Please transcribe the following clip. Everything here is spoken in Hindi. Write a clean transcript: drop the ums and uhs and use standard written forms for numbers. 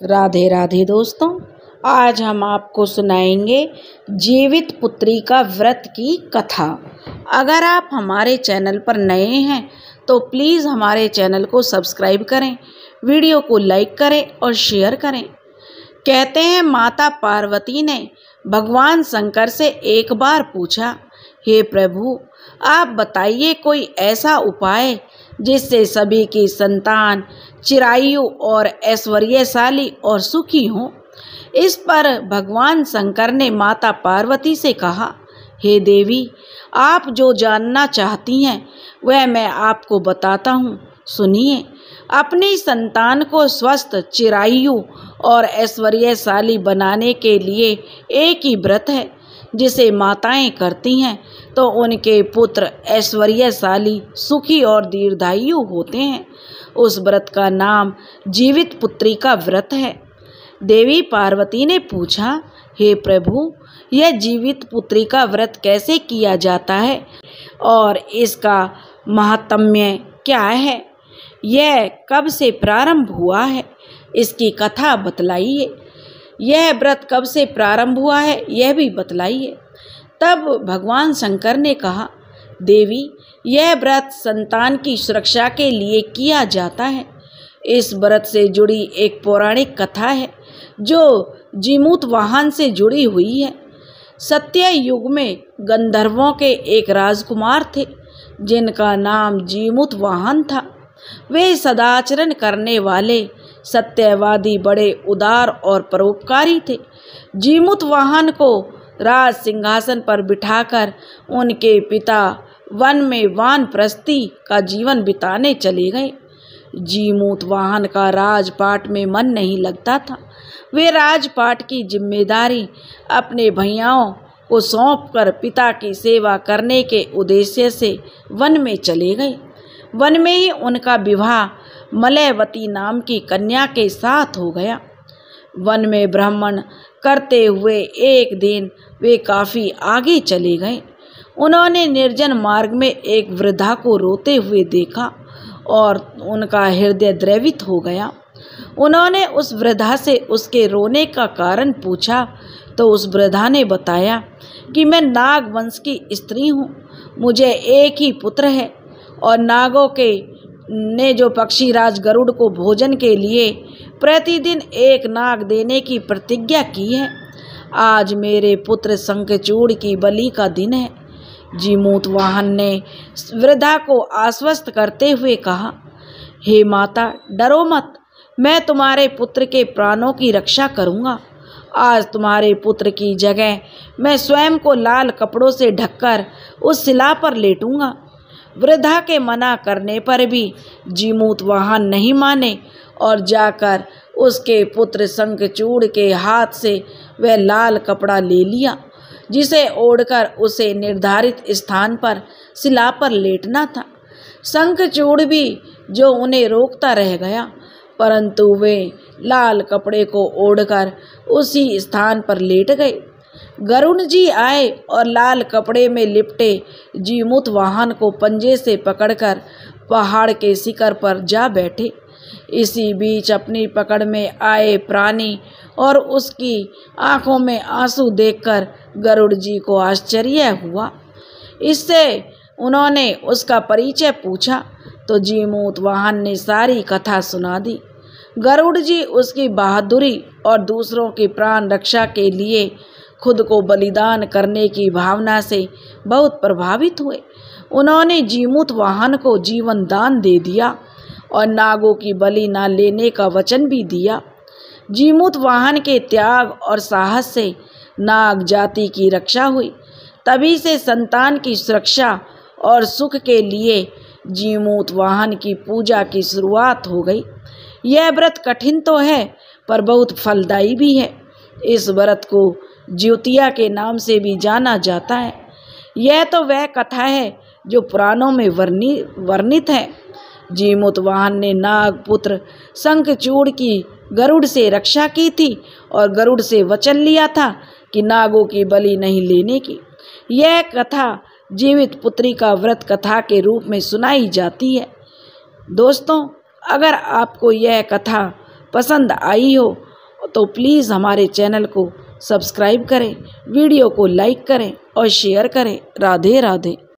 राधे राधे दोस्तों, आज हम आपको सुनाएंगे जीवित पुत्री का व्रत की कथा। अगर आप हमारे चैनल पर नए हैं तो प्लीज़ हमारे चैनल को सब्सक्राइब करें, वीडियो को लाइक करें और शेयर करें। कहते हैं माता पार्वती ने भगवान शंकर से एक बार पूछा, हे प्रभु आप बताइए कोई ऐसा उपाय जिससे सभी की संतान चिरायु और ऐश्वर्यशाली और सुखी हो। इस पर भगवान शंकर ने माता पार्वती से कहा, हे देवी आप जो जानना चाहती हैं वह मैं आपको बताता हूँ, सुनिए। अपनी संतान को स्वस्थ, चिरायु और ऐश्वर्यशाली बनाने के लिए एक ही व्रत है जिसे माताएं करती हैं तो उनके पुत्र ऐश्वर्यशाली, सुखी और दीर्घायु होते हैं। उस व्रत का नाम जीवित पुत्री का व्रत है। देवी पार्वती ने पूछा, हे प्रभु यह जीवित पुत्री का व्रत कैसे किया जाता है और इसका महात्म्य क्या है? यह कब से प्रारंभ हुआ है? इसकी कथा बतलाइए। यह व्रत कब से प्रारंभ हुआ है यह भी बतलाइए। तब भगवान शंकर ने कहा, देवी यह व्रत संतान की सुरक्षा के लिए किया जाता है। इस व्रत से जुड़ी एक पौराणिक कथा है जो जीमूत वाहन से जुड़ी हुई है। सत्य युग में गंधर्वों के एक राजकुमार थे जिनका नाम जीमूत वाहन था। वे सदाचरण करने वाले, सत्यवादी, बड़े उदार और परोपकारी थे। जीमूत वाहन को राज सिंहासन पर बिठाकर उनके पिता वन में वानप्रस्थी का जीवन बिताने चले गए। जीमूत वाहन का राजपाट में मन नहीं लगता था। वे राजपाट की जिम्मेदारी अपने भैयाओं को सौंपकर पिता की सेवा करने के उद्देश्य से वन में चले गए। वन में ही उनका विवाह मलयवती नाम की कन्या के साथ हो गया। वन में भ्रमण करते हुए एक दिन वे काफ़ी आगे चले गए। उन्होंने निर्जन मार्ग में एक वृद्धा को रोते हुए देखा और उनका हृदय द्रवित हो गया। उन्होंने उस वृद्धा से उसके रोने का कारण पूछा तो उस वृद्धा ने बताया कि मैं नाग वंश की स्त्री हूँ, मुझे एक ही पुत्र है और नागों के ने जो पक्षीराज गरुड़ को भोजन के लिए प्रतिदिन एक नाग देने की प्रतिज्ञा की है। आज मेरे पुत्र शंखचूड़ की बलि का दिन है। जीमूत वाहन ने वृद्धा को आश्वस्त करते हुए कहा, हे माता डरो मत, मैं तुम्हारे पुत्र के प्राणों की रक्षा करूँगा। आज तुम्हारे पुत्र की जगह मैं स्वयं को लाल कपड़ों से ढककर उस शिला पर लेटूंगा। वृद्धा के मना करने पर भी जीमूत वाहन नहीं माने और जाकर उसके पुत्र शंखचूड़ के हाथ से वह लाल कपड़ा ले लिया जिसे ओढ़कर उसे निर्धारित स्थान पर शिला पर लेटना था। शंखचूड़ भी जो उन्हें रोकता रह गया, परंतु वे लाल कपड़े को ओढ़कर उसी स्थान पर लेट गए। गरुड़ जी आए और लाल कपड़े में लिपटे जीमूत वाहन को पंजे से पकड़कर पहाड़ के शिखर पर जा बैठे। इसी बीच अपनी पकड़ में आए प्राणी और उसकी आंखों में आंसू देखकर गरुड़ जी को आश्चर्य हुआ। इससे उन्होंने उसका परिचय पूछा तो जीमूत वाहन ने सारी कथा सुना दी। गरुड़ जी उसकी बहादुरी और दूसरों की प्राण रक्षा के लिए खुद को बलिदान करने की भावना से बहुत प्रभावित हुए। उन्होंने जीमूत वाहन को जीवन दान दे दिया और नागों की बलि न लेने का वचन भी दिया। जीमूत वाहन के त्याग और साहस से नाग जाति की रक्षा हुई। तभी से संतान की सुरक्षा और सुख के लिए जीमूत वाहन की पूजा की शुरुआत हो गई। यह व्रत कठिन तो है पर बहुत फलदायी भी है। इस व्रत को ज्योतिया के नाम से भी जाना जाता है। यह तो वह कथा है जो पुराणों में वर्णित है। जीमूत वाहन ने नाग पुत्र शंखचूड़ की गरुड़ से रक्षा की थी और गरुड़ से वचन लिया था कि नागों की बलि नहीं लेने की। यह कथा जीवित पुत्री का व्रत कथा के रूप में सुनाई जाती है। दोस्तों, अगर आपको यह कथा पसंद आई हो तो प्लीज़ हमारे चैनल को सब्सक्राइब करें, वीडियो को लाइक करें और शेयर करें। राधे राधे।